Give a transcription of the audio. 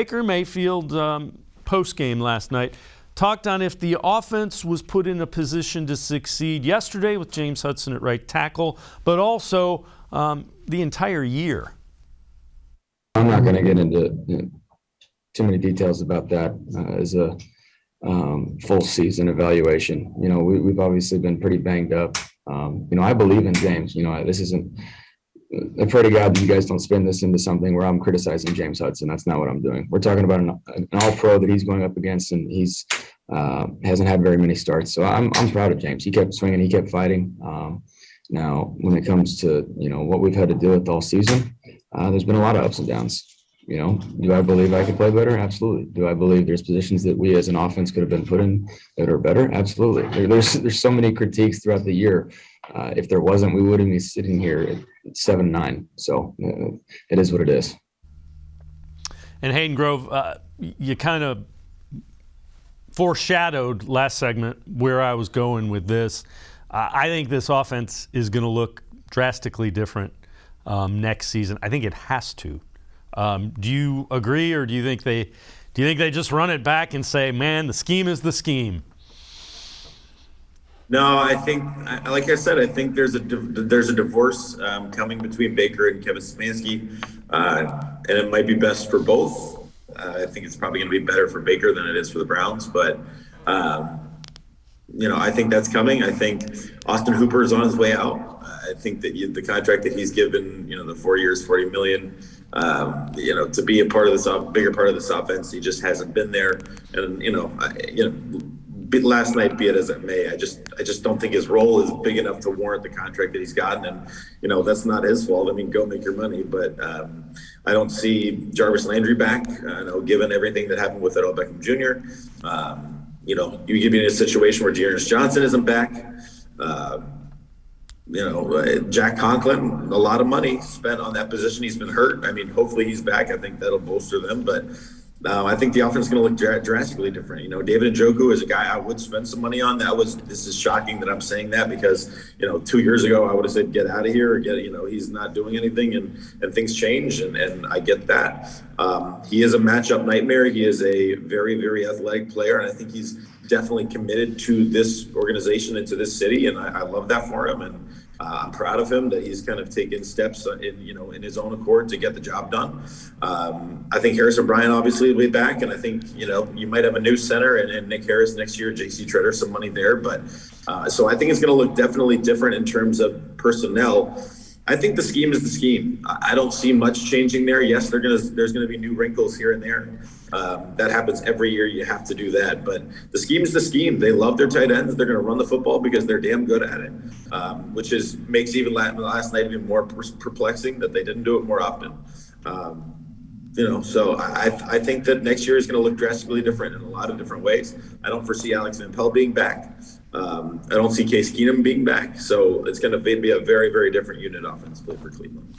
Baker Mayfield, post-game last night, talked on if the offense was put in a position to succeed yesterday with James Hudson at right tackle, but also the entire year. I'm not going to get into too many details about that as a full season evaluation. We've obviously been pretty banged up. I believe in James. This isn't. I pray to God that you guys don't spin this into something where I'm criticizing James Hudson. That's not what I'm doing. We're talking about an all-pro that he's going up against, and he's hasn't had very many starts. So I'm proud of James. He kept swinging. He kept fighting. Now, when it comes to what we've had to deal with all season, there's been a lot of ups and downs. Do I believe I could play better? Absolutely. Do I believe there's positions that we as an offense could have been put in that are better? Absolutely. There's so many critiques throughout the year. If there wasn't, we wouldn't be sitting here at 7-9. So it is what it is. And Hayden Grove, you kind of foreshadowed last segment where I was going with this. I think this offense is going to look drastically different next season. I think it has to. Do you agree, or do you think they just run it back and say, man, the scheme is the scheme? No, I think, like I said, I think there's a divorce coming between Baker and Kevin Stefanski, and it might be best for both. I think it's probably going to be better for Baker than it is for the Browns, but I think that's coming. I think Austin Hooper is on his way out. I think that the contract that he's given, the 4 years, $40 million, to be a part of this bigger part of this offense, he just hasn't been there. And last night, be it as it may, I just don't think his role is big enough to warrant the contract that he's gotten. And that's not his fault. I mean, go make your money. But I don't see Jarvis Landry back. Given everything that happened with Odell Beckham Jr. You could be in a situation where Dearness Johnson isn't back. Jack Conklin, a lot of money spent on that position. He's been hurt. I mean, hopefully he's back. I think that'll bolster them. But I think the offense is going to look drastically different. David Njoku is a guy I would spend some money on. This is shocking that I'm saying that because, 2 years ago I would have said, get out of here, or he's not doing anything, and things change. And I get that. He is a matchup nightmare. He is a very, very athletic player. And I think he's definitely committed to this organization and to this city. And I love that for him. And I'm proud of him that he's kind of taken steps in his own accord to get the job done. I think Harrison Bryant obviously will be back, and I think you might have a new center and Nick Harris next year, J.C. Treader, some money there. But so I think it's going to look definitely different in terms of personnel. I think the scheme is the scheme. I don't see much changing there. Yes, there's going to be new wrinkles here and there. That happens every year. You have to do that. But the scheme is the scheme. They love their tight ends. They're going to run the football because they're damn good at it, which makes even last night even more perplexing that they didn't do it more often. So I think that next year is going to look drastically different in a lot of different ways. I don't foresee Alex Van Pelt being back. I don't see Case Keenum being back. So it's going to be a very, very different unit offensively for Cleveland.